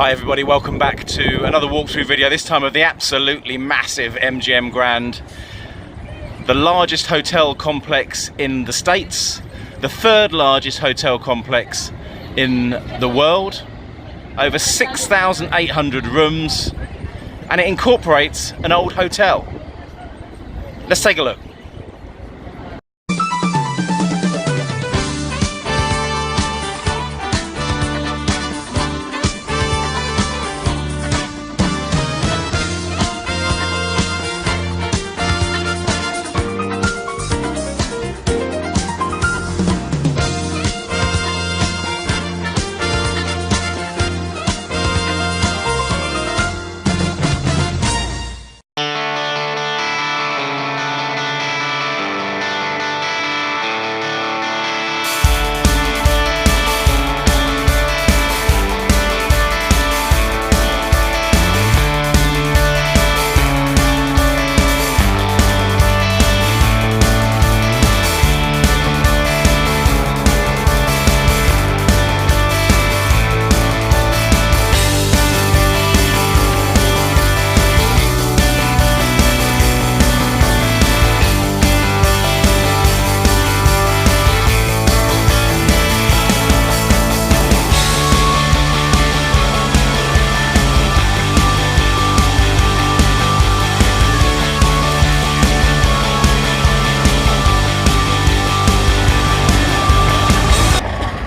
Hi everybody, welcome back to another walkthrough video, this time of the absolutely massive MGM Grand. The largest hotel complex in the States, the third largest hotel complex in the world, over 6,800 rooms, and it incorporates an old hotel. Let's take a look.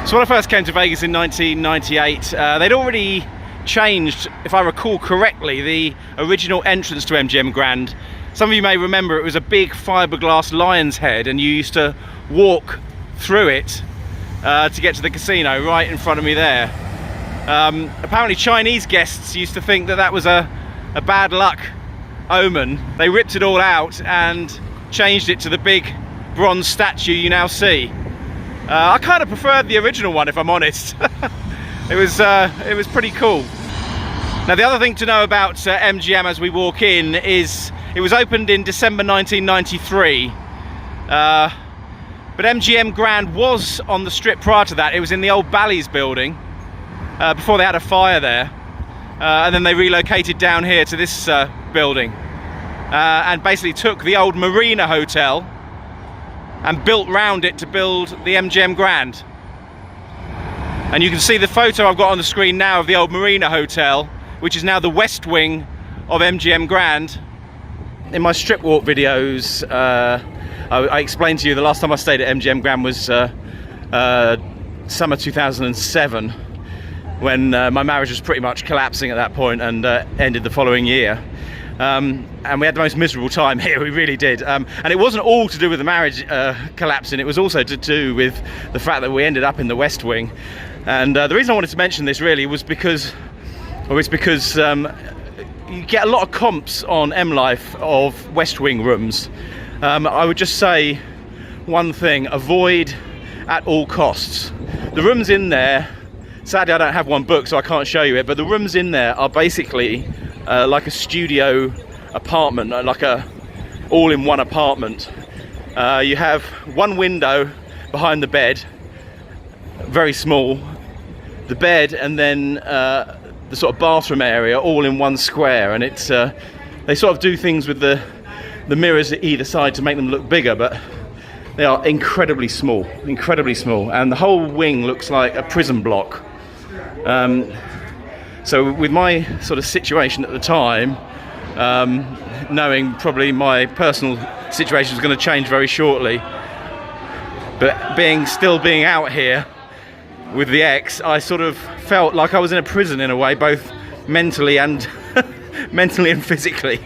So when I first came to Vegas in 1998, they'd already changed, if I recall correctly, the original entrance to MGM Grand. Some of you may remember it was a big fiberglass lion's head, and you used to walk through it to get to the casino right in front of me there. Apparently Chinese guests used to think that that was a bad luck omen. They ripped it all out and changed it to the big bronze statue you now see. I kind of preferred the original one, if I'm honest. It was pretty cool. Now the other thing to know about MGM as we walk in is it was opened in December 1993, but MGM Grand was on the Strip prior to that. It was in the old Bally's building before they had a fire there, and then they relocated down here to this building and basically took the old Marina Hotel and built round it to build the MGM Grand. And you can see the photo I've got on the screen now of the old Marina Hotel, which is now the west wing of MGM Grand. In my strip walk videos, I explained to you the last time I stayed at MGM Grand was summer 2007, when my marriage was pretty much collapsing at that point and ended the following year. And we had the most miserable time here, we really did. And it wasn't all to do with the marriage collapsing, it was also to do with the fact that we ended up in the West Wing. And the reason I wanted to mention this really was because you get a lot of comps on M-Life of West Wing rooms. I would just say one thing: avoid at all costs. The rooms in there, sadly I don't have one booked so I can't show you it, but the rooms in there are basically like a studio apartment, like a all-in-one apartment. You have one window behind the bed, very small, the bed, and then the sort of bathroom area all in one square, and it's they sort of do things with the mirrors at either side to make them look bigger, but they are incredibly small, and the whole wing looks like a prison block. So with my sort of situation at the time, knowing probably my personal situation was going to change very shortly, but still being out here with the ex, I sort of felt like I was in a prison in a way, both mentally and physically.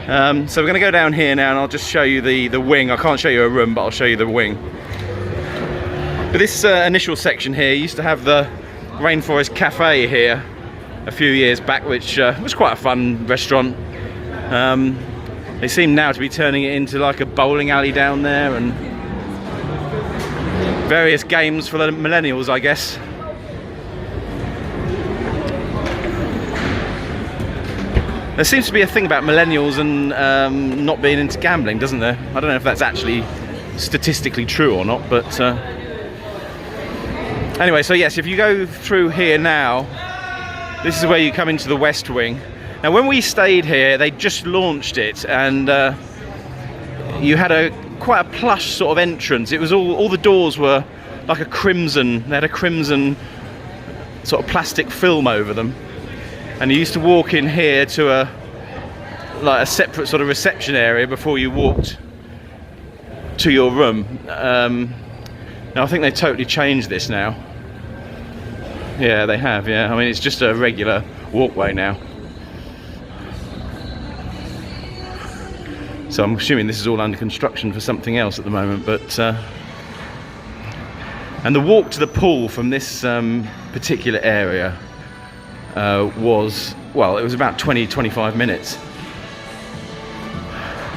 So we're going to go down here now, and I'll just show you the wing. I can't show you a room, but I'll show you the wing. But this initial section here used to have the Rainforest Cafe here a few years back, which was quite a fun restaurant. They seem now to be turning it into like a bowling alley down there, and various games for the millennials, I guess. There seems to be a thing about millennials and not being into gambling, doesn't there? I don't know if that's actually statistically true or not, but anyway, so yes, if you go through here now, This is where you come into the West Wing. Now when we stayed here, they just launched it, and you had quite a plush sort of entrance. It was all the doors were like a crimson, they had a crimson sort of plastic film over them. And you used to walk in here to like a separate sort of reception area before you walked to your room. Now I think they totally changed this now. Yeah, they have, yeah. I mean, it's just a regular walkway now. So I'm assuming this is all under construction for something else at the moment, but and the walk to the pool from this particular area was, well, it was about 20-25 minutes.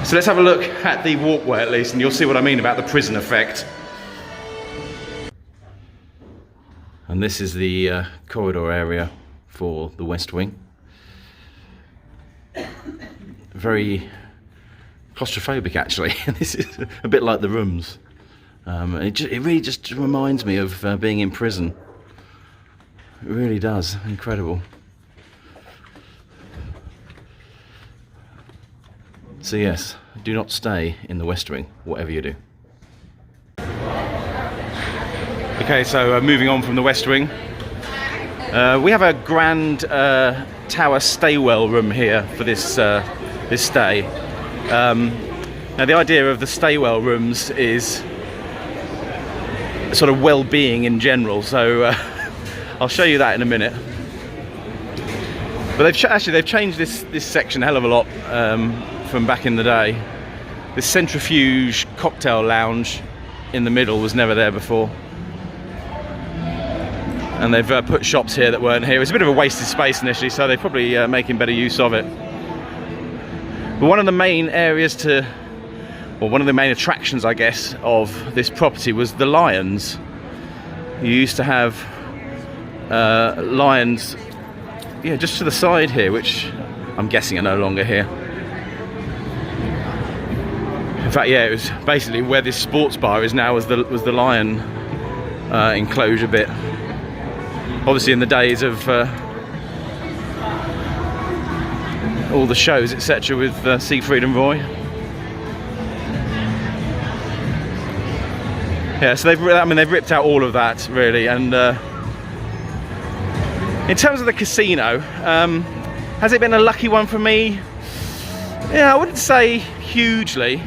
So let's have a look at the walkway at least, and you'll see what I mean about the prison effect. And this is the corridor area for the West Wing. Very claustrophobic, actually. This is a bit like the rooms. It really just reminds me of being in prison. It really does. Incredible. So yes, do not stay in the West Wing, whatever you do. Okay, so moving on from the West Wing, we have a grand tower staywell room here for this this stay. Now the idea of the staywell rooms is sort of well-being in general, so I'll show you that in a minute. But they've changed this section a hell of a lot from back in the day. This centrifuge cocktail lounge in the middle was never there before. And they've put shops here that weren't here. It's a bit of a wasted space initially, so they're probably making better use of it. But one of the main areas or one of the main attractions, I guess, of this property was the lions. You used to have lions, yeah, just to the side here, which I'm guessing are no longer here. In fact, yeah, it was basically where this sports bar is now was the lion enclosure bit. Obviously in the days of all the shows, etc., with Siegfried and Roy. Yeah, so they've ripped out all of that really. And in terms of the casino, has it been a lucky one for me? Yeah, I wouldn't say hugely.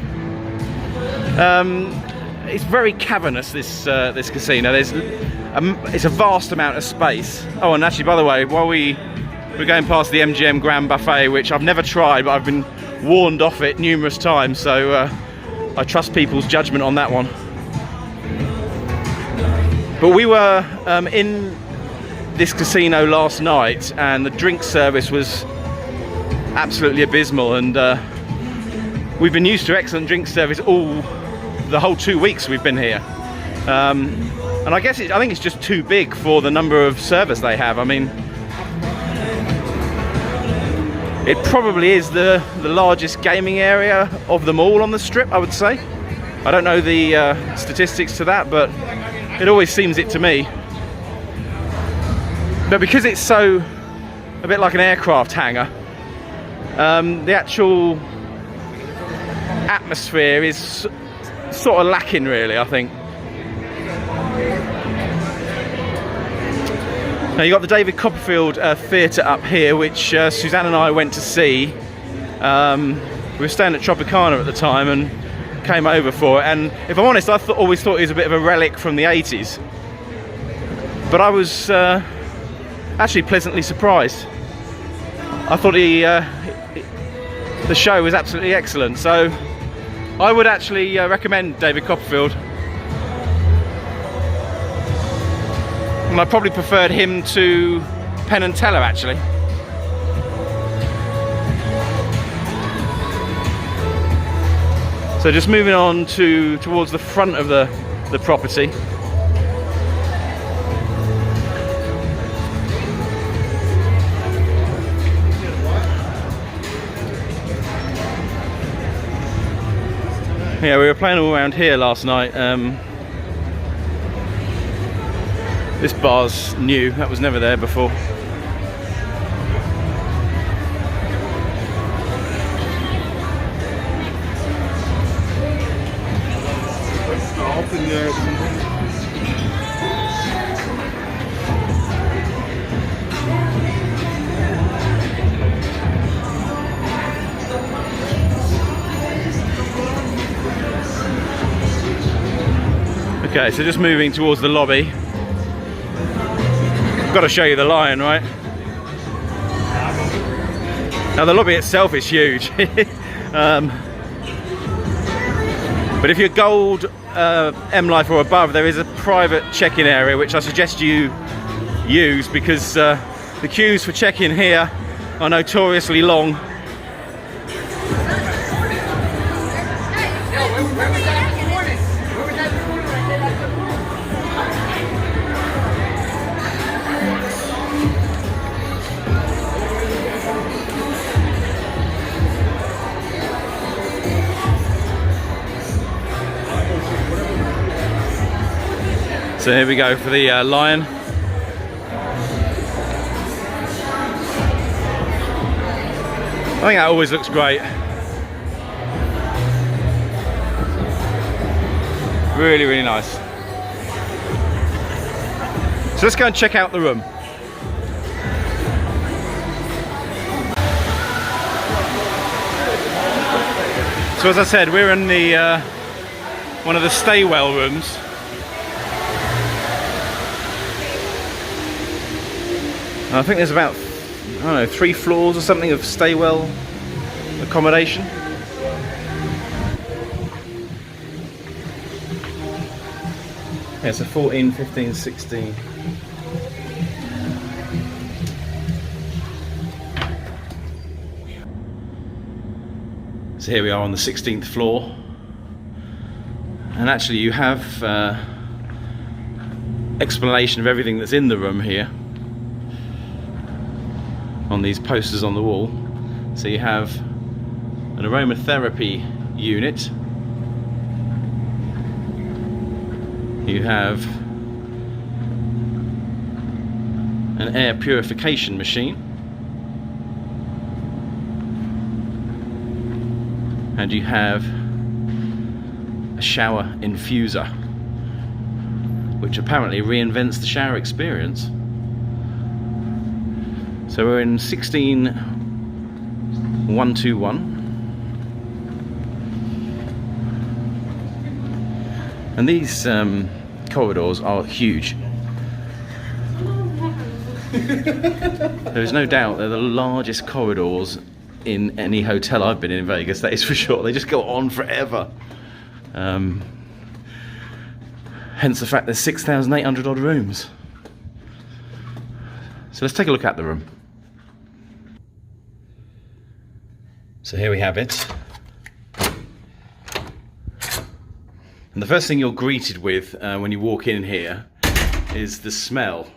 It's very cavernous, this casino. It's a vast amount of space. Oh, and actually, by the way, while we're going past the MGM Grand Buffet, which I've never tried, but I've been warned off it numerous times, so I trust people's judgment on that one. But we were in this casino last night, and the drink service was absolutely abysmal, and we've been used to excellent drink service the whole 2 weeks we've been here. And I think it's just too big for the number of servers they have. I mean, it probably is the largest gaming area of them all on the strip, I would say. I don't know the statistics to that, but it always seems it to me. But because it's a bit like an aircraft hangar, the actual atmosphere is sort of lacking really, I think. Now you've got the David Copperfield Theatre up here, which Suzanne and I went to see. We were staying at Tropicana at the time and came over for it, and if I'm honest, I always thought it was a bit of a relic from the 80s. But I was actually pleasantly surprised. I thought the show was absolutely excellent, so I would actually recommend David Copperfield. And I probably preferred him to Penn and Teller, actually. So just moving on towards the front of the property. Yeah, we were playing all around here last night. This bar's new, that was never there before. Okay, so just moving towards the lobby. Got to show you the lion, right? Now the lobby itself is huge. But if you're gold M Life or above, there is a private check-in area which I suggest you use, because the queues for check-in here are notoriously long. So here we go for the lion. I think that always looks great. Really, really nice. So let's go and check out the room. So as I said, we're in the one of the staywell rooms. I think there's about, I don't know, 3 floors or something of staywell accommodation. Yeah, so 14, 15, 16. So here we are on the 16th floor. And actually you have explanation of everything that's in the room here on these posters on the wall. So you have an aromatherapy unit, you have an air purification machine, and you have a shower infuser, which apparently reinvents the shower experience. So we're in 16121. And these corridors are huge. There is no doubt they're the largest corridors in any hotel I've been in Vegas, that is for sure. They just go on forever. Hence the fact there's 6,800 odd rooms. So let's take a look at the room. So here we have it. And the first thing you're greeted with when you walk in here is the smell.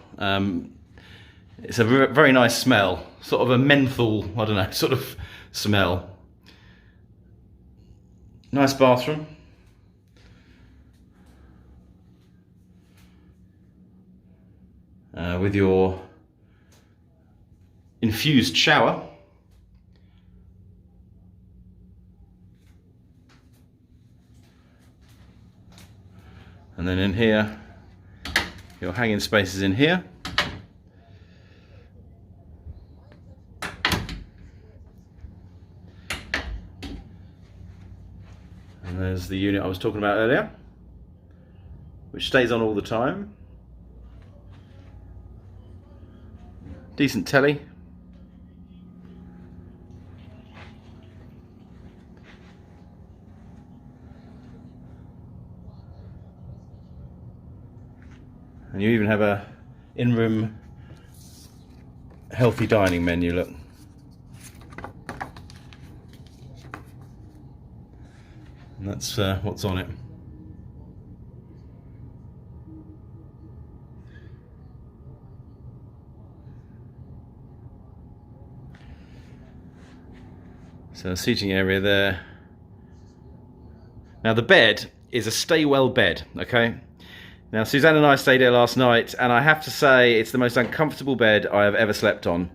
It's a very nice smell, sort of a menthol, I don't know, sort of smell. Nice bathroom. With your infused shower. And then in here, your hanging spaces in here. And there's the unit I was talking about earlier, which stays on all the time. Decent telly. And you even have a in-room healthy dining menu, look. And that's what's on it. So a seating area there. Now the bed is a staywell bed, okay? Now Suzanne and I stayed here last night, and I have to say it's the most uncomfortable bed I have ever slept on.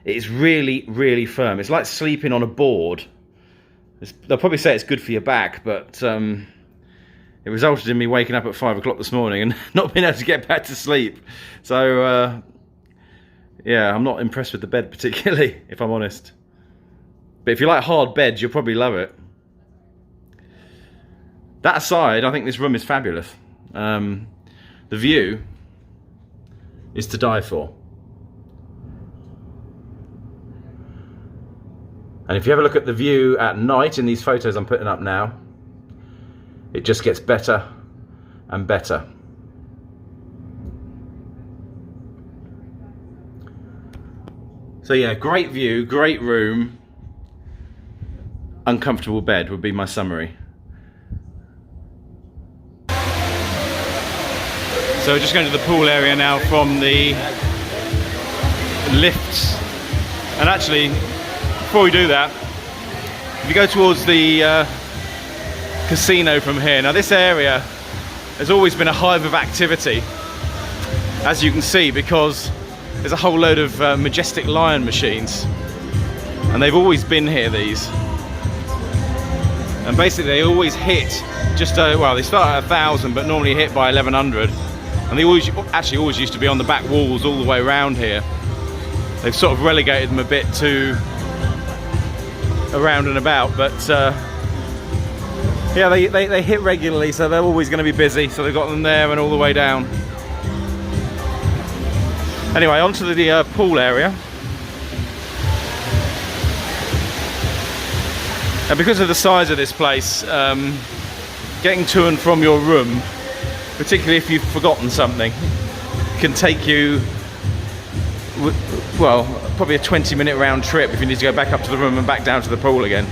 It is really, really firm. It's like sleeping on a board. They'll probably say it's good for your back, but it resulted in me waking up at 5 o'clock this morning and not being able to get back to sleep. So yeah, I'm not impressed with the bed particularly, if I'm honest. But if you like hard beds, you'll probably love it. That aside, I think this room is fabulous. The view is to die for. And if you have a look at the view at night in these photos I'm putting up now, it just gets better and better. So yeah, great view, great room, uncomfortable bed would be my summary. So we're just going to the pool area now from the lifts. And actually, before we do that, if you go towards the casino from here, now this area has always been a hive of activity, as you can see, because there's a whole load of majestic lion machines, and they've always been here, these. And basically they always hit just, well, they start at 1,000 but normally hit by 1,100. And they always used to be on the back walls all the way around here. They've sort of relegated them a bit to around and about, but yeah, they hit regularly, so they're always going to be busy. So they've got them there and all the way down. Anyway, onto the pool area. And because of the size of this place, getting to and from your room, particularly if you've forgotten something, can take you, well, probably a 20-minute round trip if you need to go back up to the room and back down to the pool again.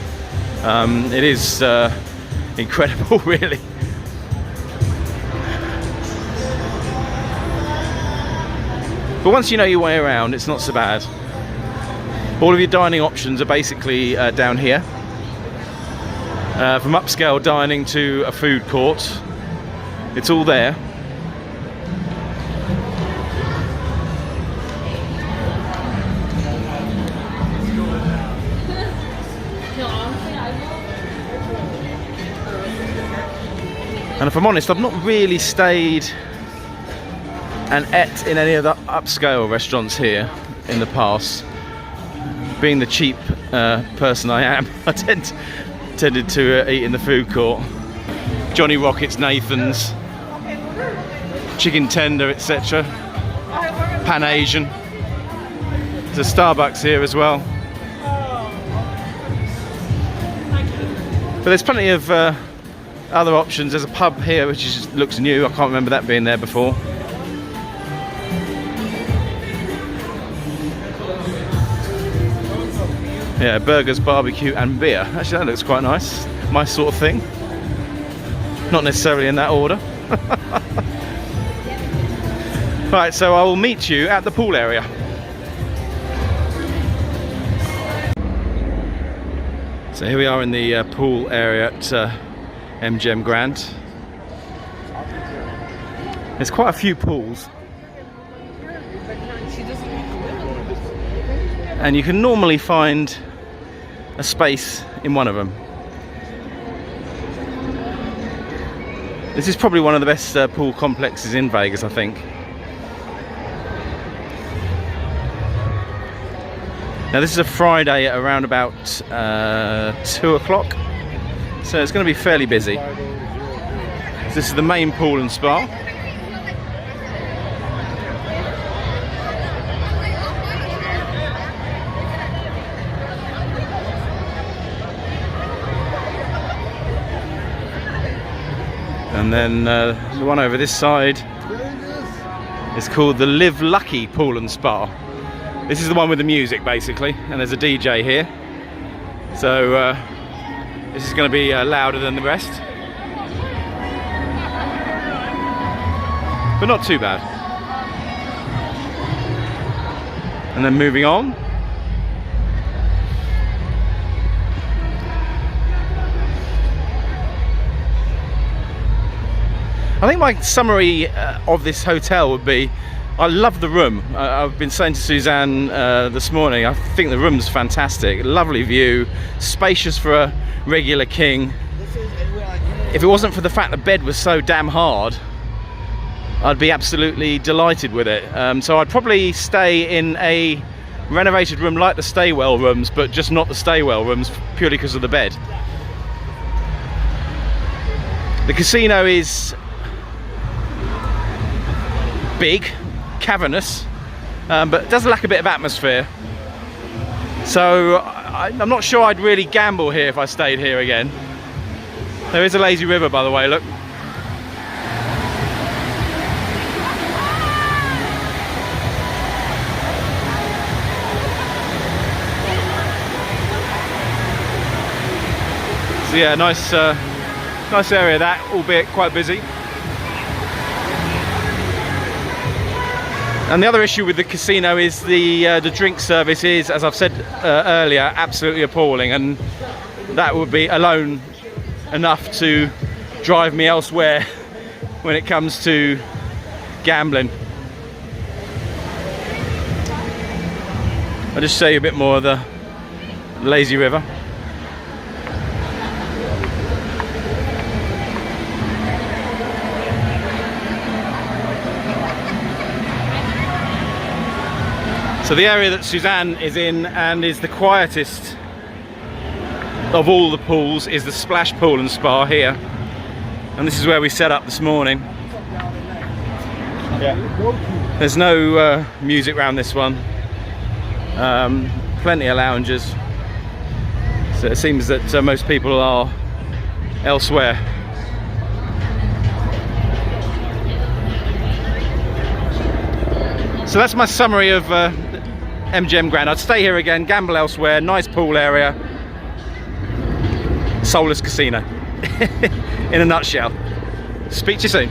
It is incredible, really. But once you know your way around, it's not so bad. All of your dining options are basically down here. From upscale dining to a food court, it's all there. And if I'm honest, I've not really stayed and ate in any of the upscale restaurants here in the past. Being the cheap person I am, I tended to eat in the food court. Johnny Rockets, Nathan's, chicken tender, etc. Pan Asian. There's a Starbucks here as well. But there's plenty of other options. There's a pub here which looks new. I can't remember that being there before. Yeah, burgers, barbecue and beer. Actually, that looks quite nice. My sort of thing. Not necessarily in that order. Right, so I will meet you at the pool area. So here we are in the pool area at MGM Grand. There's quite a few pools. And you can normally find a space in one of them. This is probably one of the best pool complexes in Vegas, I think. Now this is a Friday at around about 2 o'clock, so it's going to be fairly busy. So this is the main pool and spa. And then the one over this side is called the Live Lucky Pool and Spa. This is the one with the music, basically, and there's a DJ here. So this is going to be louder than the rest, but not too bad. And then moving on. I think my summary of this hotel would be, I love the room. I've been saying to Suzanne this morning, I think the room's fantastic. Lovely view, spacious for a regular king. if it wasn't for the fact the bed was so damn hard, I'd be absolutely delighted with it. So I'd probably stay in a renovated room like the Staywell rooms, but just not the Staywell rooms, purely because of the bed. The casino is big, cavernous, but does lack a bit of atmosphere. So I'm not sure I'd really gamble here if I stayed here again. There is a lazy river, by the way, look. So yeah, nice area that, albeit quite busy. And the other issue with the casino is the drink service is, as I've said earlier, absolutely appalling, and that would be alone enough to drive me elsewhere when it comes to gambling. I'll just show you a bit more of the lazy river. So the area that Suzanne is in, and is the quietest of all the pools, is the Splash Pool and Spa here. And this is where we set up this morning. Yeah. There's no music around this one. Plenty of lounges. So it seems that most people are elsewhere. So that's my summary of MGM Grand. I'd stay here again, gamble elsewhere, nice pool area, soulless casino. In a nutshell. Speak to you soon.